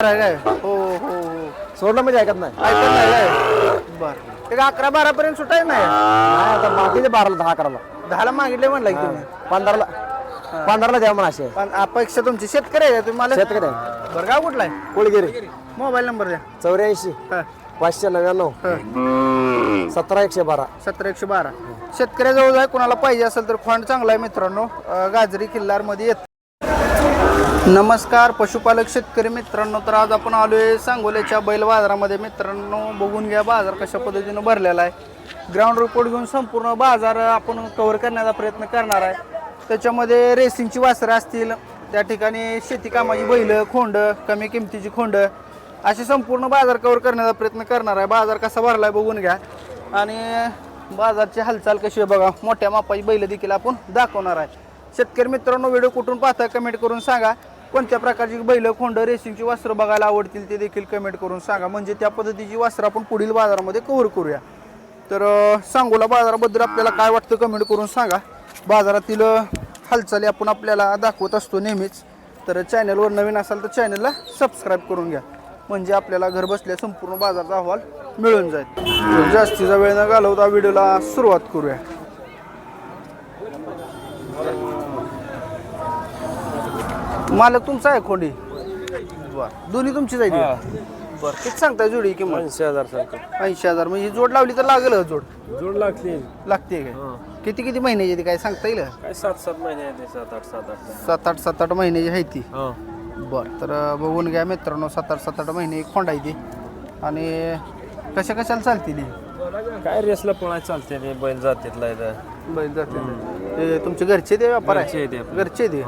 काय हो हो हो सोडलं म्हणजे ऐकत नाही. ऐकत नाही काय बरं. ते 11-12 पर्यंत सुटाय नाही नाही आता बाकीचे 12ला 10 करायला 10ला मागितले म्हणलं की तुम्ही 15ला द्या म्हणा असे पण अपेक्षा तुमची शेतकरी आहे का तुम्ही मला शेतकरी आहे. बरं गाव कुठला आहे कोळगिरी मोबाईल नंबर द्या 84 हा 599 17 112. 17-112 शेतकऱ्याजवळ आहे कोणाला पाहिजे असेल तर फंड चांगला आहे मित्रांनो गाजरी किल्लारमध्ये येत. नमस्कार पशुपालक शेतकरी मित्रांनो, तर आज आपण आलोय सांगोल्याच्या बैल बाजारामध्ये. मित्रांनो बघून घ्या बाजार कशा पद्धतीनं भरलेला आहे. ग्राउंड रिपोर्ट घेऊन संपूर्ण बाजार आपण कव्हर करण्याचा प्रयत्न करणार आहे. त्याच्यामध्ये रेसिंगची वासरं असतील, त्या ठिकाणी शेती कामाची बैल, खोंड, कमी किमतीची खोंड, असे संपूर्ण बाजार कव्हर करण्याचा प्रयत्न करणार आहे. बाजार कसा भरला आहे बघून घ्या आणि बाजारची हालचाल कशी आहे बघा. मोठ्या मापाची बैल देखील आपण दाखवणार आहे. शेतकरी मित्रांनो व्हिडिओ कुठून पाहता कमेंट करून सांगा. कोणत्या प्रकारची बैल, खोंड, रेसिंगची वासरं बघायला आवडतील ते देखील कमेंट करून सांगा, म्हणजे त्या पद्धतीची वासरं आपण पुढील बाजारामध्ये कव्हर करूया. तर सांगोला बाजाराबद्दल आपल्याला काय वाटतं कमेंट करून सांगा. बाजारातील हालचाली आपण आपल्याला दाखवत असतो नेहमीच. तर चॅनलवर नवीन असाल तर चॅनलला सबस्क्राईब करून घ्या, म्हणजे आपल्याला घर बसल्या संपूर्ण बाजाराचा अहवाल मिळून जाईल. तर जास्तीचा वेळ न घालवता व्हिडिओला सुरुवात करूया. मालक तुमचा आहे खोंडी? बरं, दोन्ही तुमचीच आहे? बरं, किती सांगताय जोडी किंमत? 80,000 सांगतो. 80,000. म्हणजे जोड लावली तर लागेल जोड? जोड लागते काय किती किती महिन्याची ती काय सांगता येईल? काय 7-7 महिने 7-8 महिन्याची आहे ती. बरं, तर बघून घ्या मित्रांनो 7-8 महिने एक खोंड आहे ती. आणि कशा कशाला चालते ती? काय रेसला पळाय चालते रे, बैल जातीतला बैल जाते ते तुमचे घरचे ते व्यापार आहे? घरचे ते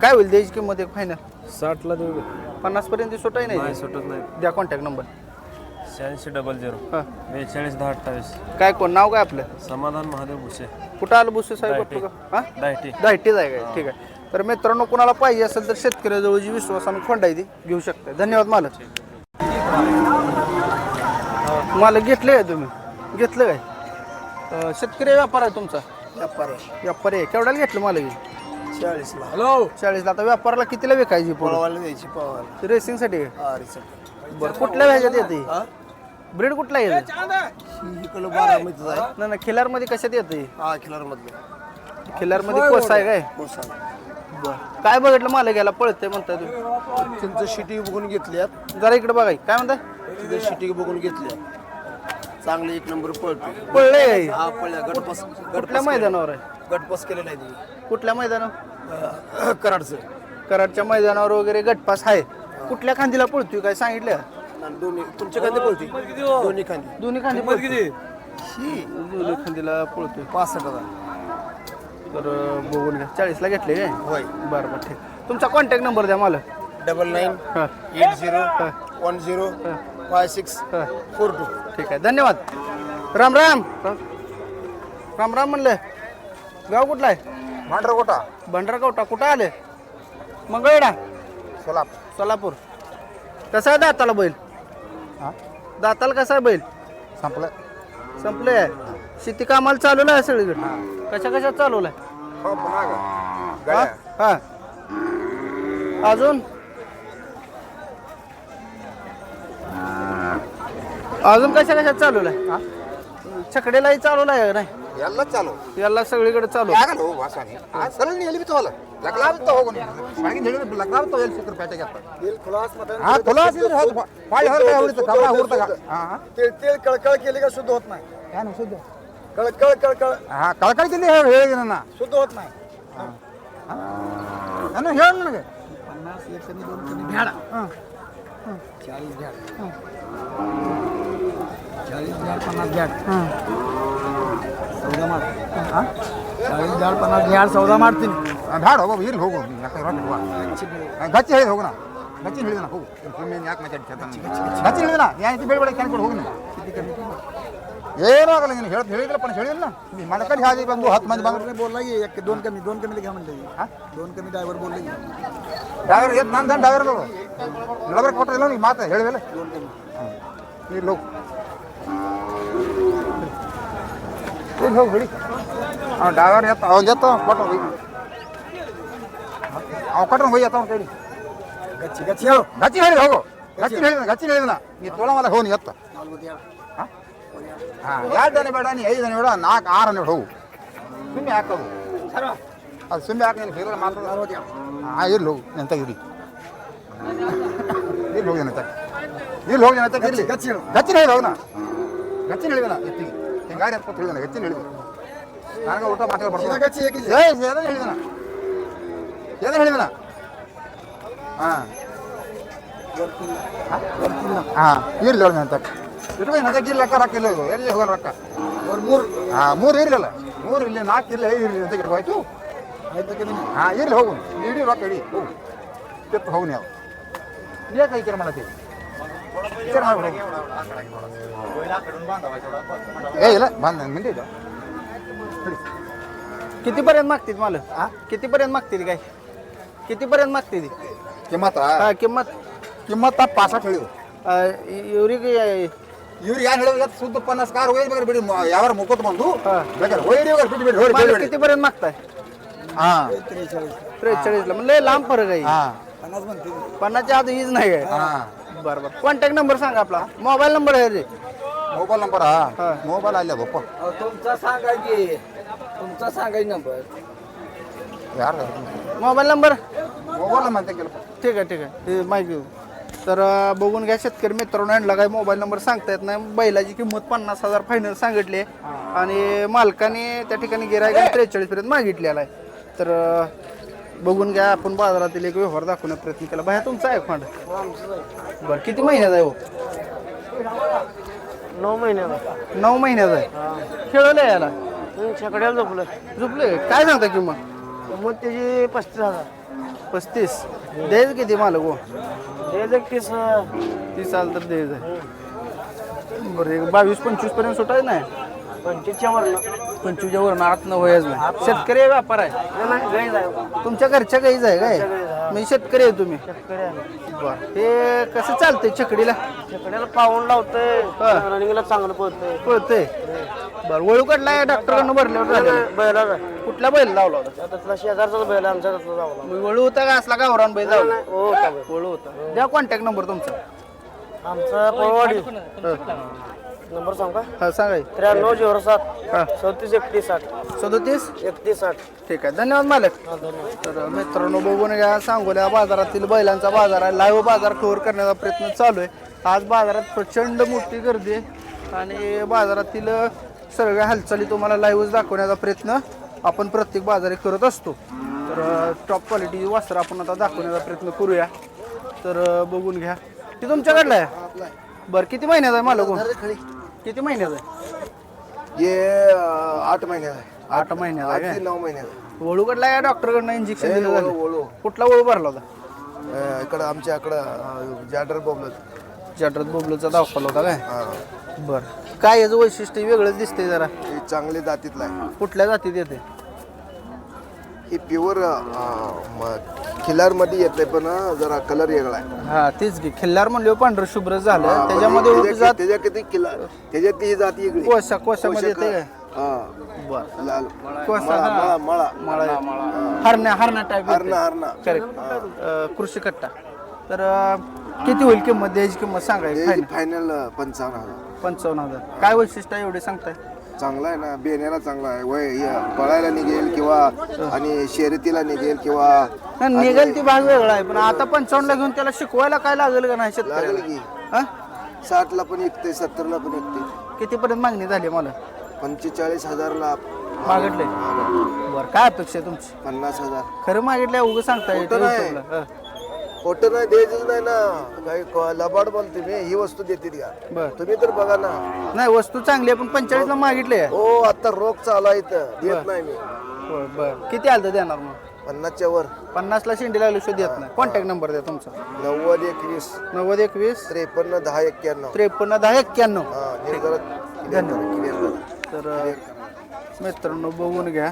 काय होईल द्यायची किंमत एक फायनल? 60ला देऊ. 50 पर्यंत सुटाय नाही? सुटत नाही. द्या कॉन्टॅक्ट नंबर. 8600 हां 421028. काय कोण नाव काय आपलं? समाधान महादेव भुसे. कुठं आलं बुसे साहेब आपलं? हां दायटीच आहे काय? ठीक आहे. तर मित्रांनो कुणाला पाहिजे असेल तर शेतकऱ्याजवळ जी विश्वासाने खोंड आहे ती घेऊ शकता. धन्यवाद मालक. मालक घेतले आहे तुम्ही? घेतलं काय? शेतकरी व्यापार आहे तुमचा? व्यापार आहे. केवढ्याला घेतलं मालक? 40ला. हॅलो 40ला. आता व्यापाराला कितीला विकायची? द्यायची रेसिंगसाठी? बरं, कुठल्या व्याजात येते? ब्रीड कुठला येते? नाही खिलारमध्ये कशात येते? खिलारमध्ये कोसा आहे काय? बरं, काय बघितलं मालक याला पळतंय म्हणताय तुम्ही? त्यांचं शिटी बघून घेतल्यात. जरा इकडे बघाय काय म्हणताय? शिटी बघून घेतल्या, चांगले 1 नंबर पळतो. पळले? हा पळल्या. गटपास कुठल्या मैदानावर आहे? गटपास केलेला आहे. कुठल्या मैदानावर? कराडचं. कराडच्या मैदानावर वगैरे गटपास आहे. कुठल्या खांदीला पळतोय काय सांगितलं? दोन्ही तुमच्या खांदी पळते. दोन्ही खांदी. दोन्ही खांदी पळतोय. दोन्ही खांदीला पळतोय. 65,000. तर बघून घ्या. 40ला घेतले काय? होय. बरं बरं, ठीक. तुमचा कॉन्टॅक्ट नंबर द्या मला. 9980105642. ठीक आहे, धन्यवाद. राम राम. राम राम म्हणलं. गाव कुठला आहे? भांडरकोटा. भंडारकोटा. कुठं आले? मंगळवेढा. सोलापूर. कसा आहे दाताला बैल? दाताला कसा आहे बैल? संपले आहे. शेती कामाला चालवलं आहे सगळीकडे? कशा कशात चालवलं आहे? हा अजून कशा कशात चालवलं आहे? छकडेलाही चालवलं आहे नाही? याला सगळीकडे चालू. कळकळ केली का शुद्ध होत नाही? कळकळ केली ना शुद्ध होत नाही. 14 ಮಾಡ್ತೀನಿ. ಬ್ಯಾಡ ಹೋಗು, ಇಲ್ಲಿ ಹೋಗು. ಗಚ್ಚಿ ಹೇಳಿದ ಹೋಗೋಣ. ಗಚ್ಚಿ ಹೇಳಿದ ಹೋಗು. ಯಾಕೆ ಮಾತಾಡ್ತೀನಿ? ಗಚ್ಚಿ ಹೇಳಿದ ಯಾಕೆ ಬೇಡ ಕ್ಯಾನ್ಕೊಡು ಹೋಗಿ. ಏನೂ ಆಗಲ್ಲ. ನೀನು ಹೇಳಿದ್ರಪ್ಪ ಹೇಳಿಲ್ಲ. ಮನಕಲ್ಲಿ ಹಾಗೆ ಬಂದು 10 ಮಂದಿ ಬಂದ್ರೆ बोललागी 2 कमी घ्या म्हणते. 2 कमी ड्रायव्हर बोलले. ड्रायव्हर येत ನಾನು ड्रायव्हर लोक नंबर ಕೊಟ್ಟಿಲ್ಲ ನೀ ಮಾತು ಹೇಳಿವೆಲ್ಲ. 2 कमी ನೀ लोक तू हो घडी. ड्रायव्हर येतो येतो फोटो अवकाश होई येतो काही ಗಚ್ಚಿ ಹೇಳಿದ ಹೋಗು ಗಚ್ಚಿ ಹೇಳಿದನ ನೀ ತೋಳ ಮಲ ಹೋಗಿ ಎತ್ತ ಹಾಂ 2 ದನ ಬೇಡ ನೀ 5 ದನ ಬೇಡ 4 6 ಅನ್ನ ಹೋಗು ಸುಮ್ಮನೆ ಹಾಕೋದು ಅದು ಸುಮ್ಮನೆ ಹಾಕಿ ನೀನು ಫೇರಲ್ಲ ಮಾತಾಡೋದು ಹಾಂ ಇರ್ಲಿ ಹೋಗು ಎಂತ ಇರಲಿ ಇಲ್ಲಿ ಹೋಗಿ ಏನಂತ ಇಲ್ಲಿ ಹೋಗಿ ಏನಂತ ಇರಲಿ ಗಚ್ಚಿನ ಹೇಳಿದ ಹೋಗನ ಗಚ್ಚಿನ ಹೇಳಿದನ ಎತ್ತಿಗೆ ಗಾಡಿ ಹತ್ಕೊತ ಹೇಳಿದನ ಗಚ್ಚಿನ ಹೇಳಿದ ನನಗೆ ಊಟ ಮಾತಾಡಿ ಬರ್ತೀನಿ ಏದನ ಹೇಳಿದನ ಏದನ ಹೇಳಿದನ ಹಾಂ ಹಾಂ ಇರ್ಲಿ ಹೋಗಿ ಅಂತ ಇಟ್ಕೊಂಡು ನದಕ್ಕೆ ಇಲ್ಲಿ ಲೆಕ್ಕ ರೊಕ್ಕ ಇಲ್ಲ ಎಲ್ಲಿ ಹೋಗೋಣ ರೊಕ್ಕ 3 ಇರಲಿಲ್ಲ 3 ಇಲ್ಲಿ 4 ಇಲ್ಲ 5 ಇರಲಿ ಅಂತ ಇಟ್ಕೋಯ್ತು ಹಾಂ ಇರ್ಲಿ ಹೋಗು ಇಡೀ ರೊಕ್ಕ ಇಡಿ ಹೋಗು ತೆತ್ತು ಹೋಗು ನೀವು ನೀ ಕೈ ಕೇರ್ ಮಾಡತ್ತಿ ವಿಚಾರ ಮಾಡಿ ಇಲ್ಲ ಬಂದ ಮಿಂಡಿ ಇದು कितीपर्यंत मागतील मला कितीपर्यंत मागतील काय कितीपर्यंत मागतील किंमत हा किंमत किंमत 65 ಹೇಳಿದ್ರು एवढी ಇವ್ರು ಏನು ಹೇಳಿದ್ರು ಸುದ್ದ 50 ಕಾರ್ ಹೋಗಿ ಬೇಕಾದ್ರೆ ಬಿಡಿ ಯಾವಾರ ಮುಕ್ಕೋತ್ ಬಂದು ಬೇಕಾದ್ರೆ ಹೋಗಿ ಬಿಟ್ಟು ಬಿಡಿ मला कितीपर्यंत मागताय हां 43 ला म्हणलं लांब फरक आहे हां 50च्या आधी हीच नाही आहे हां बरं बरं कॉन्टॅक्ट नंबर सांगा आपला मोबाईल नंबर आहे रे मोबाईल नंबर मोबाईल आल्या बाप्पा तुमचा सांगायची नंबर यार मोबाईल नंबर मोबाईल म्हणते गेलं ठीक आहे हे माहिती तर बघून घ्या शेतकरी मित्रांनो यांना काय मोबाईल नंबर सांगता येत नाही बैलाची किंमत 50,000 फायनल सांगितली आणि मालकाने त्या ठिकाणी गिरायकाने 43 पर्यंत मागितलेला आहे तर बघून घ्या आपण बाजारातील एक व्यवहार दाखवण्याचा प्रयत्न केला बाहेर तुमचा आहे फंड बरं किती महिन्यात आहे हो 9 महिन्याला 9 महिन्यात आहे खेळवलं याला शेकड्याला झोपले काय सांगता किंमत मग त्याची 35,000 35 द्यायचं किती मालक हो 30 30,000 तर द्यायचं आहे बरं 22-25 पर्यंत सुटायचं नाही 25च्या वरनं 25च्या वरनं आत न व्हायच नाही शेतकरी व्यापार आहे तुमच्या घरच्या गाईच आहे काय मी शेतकरी आहे तुम्ही बरं हे कसं चालतंय छकडीला शेकड्याला पाऊण लावतंय रनिंगला चांगलं पळतंय कळतंय बरं वळू कडला डॉक्टरांना भरल्यावर झालं बैला कुठला बैल लावला होता त्यातला शेजारचाच बैल आमच्या त्यातला जावला मी वळू होता का असला गावरान बैल लावला हो वळू होता द्या कॉन्टॅक्ट नंबर तुमचा आमचा पळवाडी नंबर सांग का हा सांगाय 9307 हा 37 37 31 ठीक आहे धन्यवाद मालक तर मित्रांनो बघून घ्या सांगोल्या बाजारातील बैलांचा बाजार आहे लाईव्ह बाजार कव्हर करण्याचा प्रयत्न चालू आहे आज बाजारात प्रचंड मोठी गर्दी आहे आणि बाजारातील सगळ्या हालचाली तुम्हाला लाईव्हच दाखवण्याचा प्रयत्न आपण प्रत्येक बाजारी करत असतो तर टॉप क्वालिटी वस्त्र आपण आता दाखवण्याचा प्रयत्न करूया तर बघून घ्या ते तुमच्याकडलं आहे बरं किती महिन्यात आहे मालक किती महिन्यात आहे ये 8 महिन्यात आहे 8 महिन्यात आहे 9 महिन्यात वळूकडला या डॉक्टरकडनं इंजेक्शन दिलं झालं वळू कुठला वळू भरला होता इकडं आमच्या इकडं जाडर बोबलत जठरात बोबलचा दाखवला होता काय बरं काय याचं वैशिष्ट्य वेगळंच दिसतंय जरा हे चांगले जातीतला आहे कुठल्या जातीत येते हे प्युअर खिलार मध्ये येते पण जरा कलर वेगळा आहे हा तेच की खिल्लार म्हणले पांढरं शुभ्र झालं त्याच्यामध्ये उभी जात त्याच्या किती खिलार त्याच्यात ती जात वेगळी कोशामध्ये येते काय हा बरं लाल कोसा मळा मळा मळा हरण्या टाईप हरणा करेक्ट कृषी कट्टा तर किती होईल किंमत द्यायची किंमत सांगायची फायनल 55,000 55,000 काय वैशिष्ट्य आहे एवढे सांगताय चांगला आहे ना बेण्याला चांगला आहे पळायला निघेल किंवा आणि शर्यतीला निघेल किंवा निघेल ती भाग वेगळा आहे पण आता 55 ला घेऊन त्याला शिकवायला काय लागेल का नाही लागेल शेतकऱ्याला की हा 60 ला पण विकते 70 ला पण विकते कितीपर्यंत मागणी झाली मला 45,000 ला मागितले बरं काय अपेक्षा आहे तुमची 50,000 खरं मागितलं उगं सांगताय खोटं नाही. खोटं नाही द्यायचंच नाही ना काही लबाड बोलते मी ही वस्तू देते का बर तुम्ही तर बघा ना नाही वस्तू चांगली आहे पण 45 ला मागितले हो आता रोग चालू इथं देत नाही मी बर किती आलं तर देणार मग 50च्या वर 50 ला शेंडी लागली शोध देत नाही कॉन्टॅक्ट नंबर द्या तुमचा 9021 90 21 53 10 91 53 10 91 हा निर्गत धन्यवाद तर मित्रांनो बघून घ्या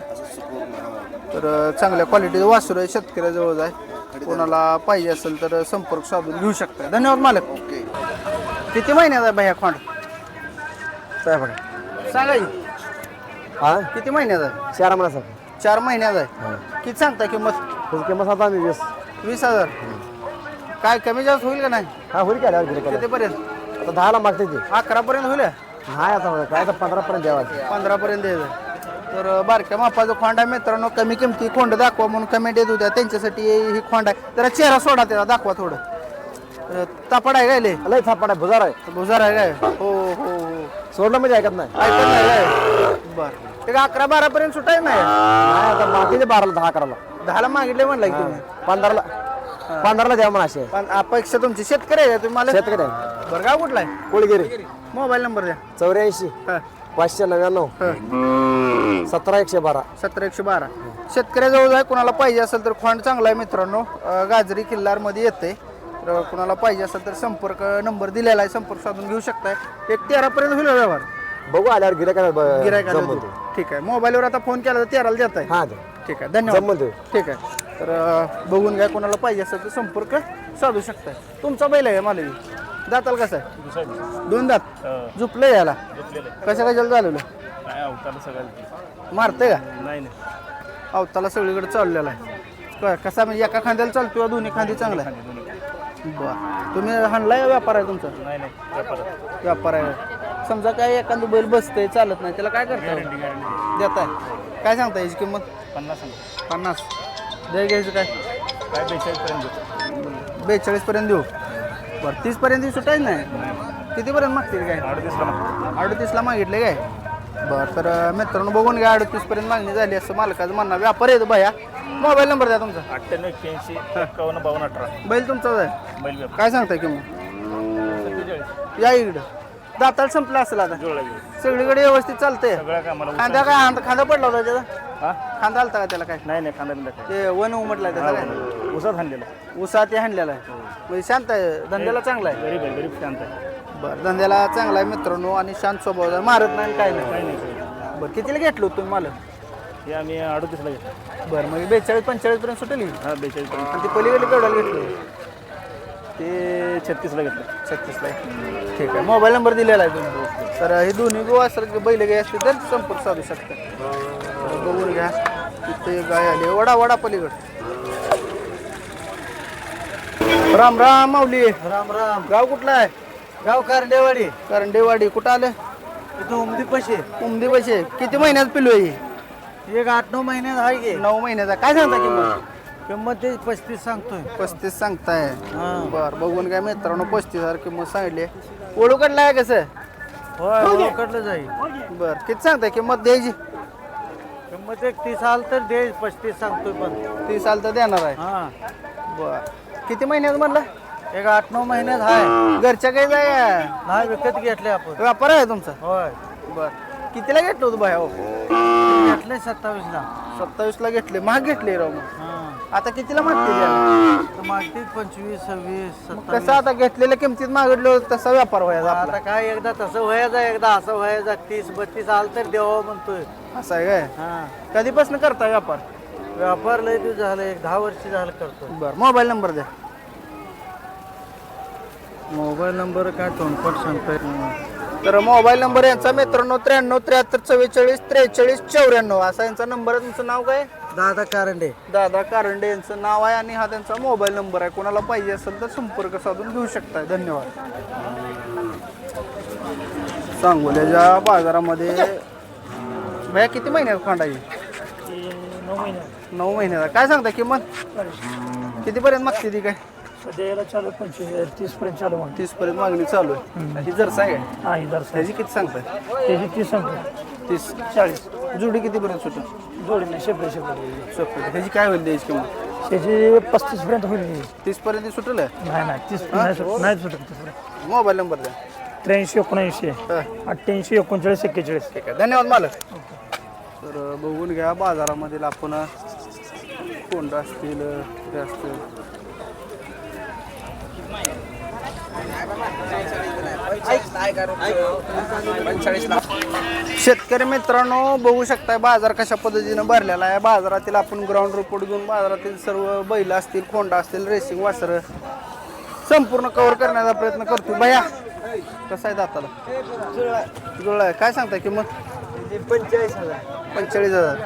तर चांगल्या क्वालिटीचं वासरू आहे शेतकऱ्याजवळ आहे कोणाला पाहिजे असेल तर संपर्क साधून घेऊ शकता धन्यवाद मालक किती महिन्यात आहे भैया खोंड सांगा हा किती महिन्यात आहे 4 महिन्याचा 4 महिन्यात आहे किती सांगता किंमत किंमत आता 20 20,000 काय कमी जास्त होईल का नाही हा होईल काय कितीपर्यंत आता 10ला मागते ते 11 पर्यंत होईल नाही आता काय तर 15 पर्यंत द्यावा 15 पर्यंत द्यायचं तर बारक्या मापाचं खोंड आहे मित्रांनो कमी किमती खोंड दाखवा म्हणून कमेंट येत होत्या त्यांच्यासाठी ही खोंड आहे जरा चेहरा सोडा त्याला दाखवा थोडं तापड आहे काय लय थापाड आहे भुजार आहे भुजार आहे काय हो हो हो सोडलं म्हणजे ऐकत नाही ऐकत नाही काय बरं एक 11-12 पर्यंत सुटाय नाही नाही आता मागते 12ला 10 करायला 10ला मागितले म्हणलं की तुम्ही 15ला द्या म्हणा असे पण अपेक्षा तुमची शेतकरी आहे तुम्ही मला शेतकरी बरं गाव कुठला आहे कोळगिरी मोबाईल नंबर द्या 84 हा 599 17 112 17-112 शेतकऱ्याजवळ आहे कुणाला पाहिजे असेल तर खोंड चांगला आहे मित्रांनो गाजरी किल्लारमध्ये येते तर कुणाला पाहिजे असेल तर संपर्क नंबर दिलेला आहे संपर्क साधून घेऊ शकताय एक 13 पर्यंत होईल व्यवहार बघू आल्यावर गिरायकाला गिरायकाला देऊ. ठीक आहे मोबाईलवर आता फोन केला तर 13ला देत आहे हा ठीक आहे धन्यवाद जमून देऊ. ठीक आहे तर बघून घ्या कोणाला पाहिजे असेल तर संपर्क साधू शकताय तुमचा बैल आहे मालवी दाताला कसा आहे 2 दात झुपलं याला कशा कशाला झालेलं मारतंय का नाही अवताला सगळीकडे चाललेला आहे कसा म्हणजे एका खांद्याला चालतो दोन्ही खांदी चांगला आहे बरं तुम्ही हाणलाय व्यापार आहे तुमचा व्यापार आहे समजा काय एखादं बैल बसतंय चालत नाही त्याला काय करता देताय काय सांगता याची किंमत 50 द्या घ्यायचं काय 42 पर्यंत देऊ बरं 30 पर्यंत सुटायच नाही कितीपर्यंत मागतील काय 38ला मागितले काय बरं तर मित्रांनो बघून घ्या 38 पर्यंत मागणी झाली असं मालकाचं म्हणणं व्यापार येतो भया मोबाईल नंबर द्या तुमचा 98 बैल तुमचाच आहे काय सांगताय किंमत या इकडं दाताला संपला असेल आता सगळीकडे व्यवस्थित चालतंय खांदा काय खांदा पडला होता त्याचा खांदा आलता का त्याला काय नाही खांदा ते वन उमटलाय त्याचा काय उसात हाणलेला उसा ते हाणलेला आहे म्हणजे शांत आहे धंद्याला चांगला आहे गरीब शांत आहे बरं धंद्याला चांगला आहे मित्रांनो आणि शांत स्वभाव आहे मारत नाही काय नाही बरं कितीला घेतलं होतं तुम्ही मला हे आम्ही 38ला घेतो बरं मग 42-45 पर्यंत सुटेल हा 42 आणि ते पलीकडे केवढ्याला घेतलं ते 36ला घेतलं 36ला ठीक आहे मोबाईल नंबर दिलेला आहे तुम्ही तर हे दोन्ही गो असं बैल गाय असते तर संपर्क साधू शकता तर बघून घ्या तिथे गाय आली वडा पलीकडे राम राम माऊली राम राम गाव कुठला आहे गाव कारंडेवाडी करंडेवाडी कुठं आलं इथं उमदी पैसे उमदी पैसे किती महिन्यात पिलू आहे एक 8-9 महिन्यात आहे की 9 महिन्याचा काय सांगता किंमत किंमत ते 35 सांगतोय 35 सांगताय हा. बर बघून काय मित्रांनो 35,000 किंमत सांगितली ओळू कडला आहे कसं होय कडलं जाईल बर किती सांगताय किंमत द्यायची किंमत एक 30 आल तर दे 35 सांगतोय पण 30 साल तर देणार आहे हा बर किती महिन्यात म्हणलं एक 8-9 महिन्यात आहे घरच्या काही जाय नाही विकत घेतले आपण व्यापार आहे तुमचा होय बर कितीला घेतलं होतं बाय घेतले 27ला 27ला घेतले महाग घेतले राव मग. हा आता कितीला मागते तर मागतील 25 26 कसं 27 आता घेतलेल्या किमतीत मागितलं तसा व्यापार व्हायचा आपला आता काय एकदा तसं व्हायचं एकदा असं व्हायचं 30-32 आल तर देवा म्हणतोय असं आहे काय हा कधीपासून करता व्यापार व्यापार लय दिवस झालं एक 10 वर्ष झालं करतो बर मोबाईल नंबर द्या मोबाईल नंबर काय तोंडपट सांगतोय तर मोबाईल नंबर यांचा मित्रांनो 93-74-44-43-94 असा यांचा नंबर आहे तुमचं नाव काय दादा कारंडे दादा कारंडे यांचं नाव आहे आणि हा त्यांचा मोबाईल नंबर आहे कोणाला पाहिजे असेल तर संपर्क साधून घेऊ शकताय धन्यवाद सांगोल्याच्या बाजारामध्ये भैया किती महिन्यात खांडायची 9 महिन्याचा काय सांगता किंमत कितीपर्यंत मागते ती काय सध्या चालू 25-30 पर्यंत चालू 30 पर्यंत मागणी चालू आहे ही जर सांग हा इधर त्याची किती सांगताय त्याची 30 सांगतो 30-40 जुडी कितीपर्यंत सुटेल जोडीने शेपडे सोपे त्याची काय होईल द्यायची किंमत त्याची 35 पर्यंत होईल 30 पर्यंत सुटेल नाही 30 नाही सुटत मोबाईल नंबर द्या 83-79 88-39-41 ठीक आहे धन्यवाद मालक तर बघून घ्या बाजारामधील आपण कोंड असतील हे असतील शेतकरी मित्रांनो बघू शकताय बाजार कशा पद्धतीनं भरलेला आहे बाजारातील आपण ग्राउंड रिपोर्ट घेऊन बाजारातील सर्व बैल असतील खोंडा असतील रेसिंग वासर संपूर्ण कव्हर करण्याचा प्रयत्न करतो भैया कसं आहे दाताला जुळला आहे काय सांगताय किंमत 45,000 45,000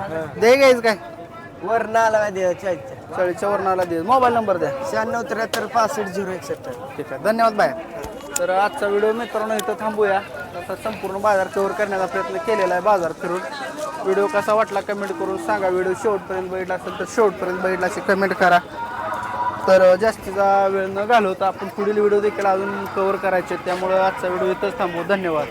दे घ्यायचं काय वर नाला द्यायच्या चाळीसच्या वरून आला दे. मोबाईल नंबर द्या. 9673 65 ठीक आहे, धन्यवाद बाय. तर आजचा व्हिडिओ मित्रांनो इथं थांबूया. आता संपूर्ण बाजार कव्हर करण्याचा प्रयत्न केलेला आहे बाजार फिरून. व्हिडिओ कसा वाटला कमेंट करून सांगा. व्हिडिओ शेवटपर्यंत बघितला असेल तर शेवटपर्यंत बघितला अशी कमेंट करा. तर जास्तीचा वेळ न घालवता आपण पुढील व्हिडिओ देखील अजून कव्हर करायचे, त्यामुळं आजचा व्हिडिओ इथंच थांबवू. धन्यवाद.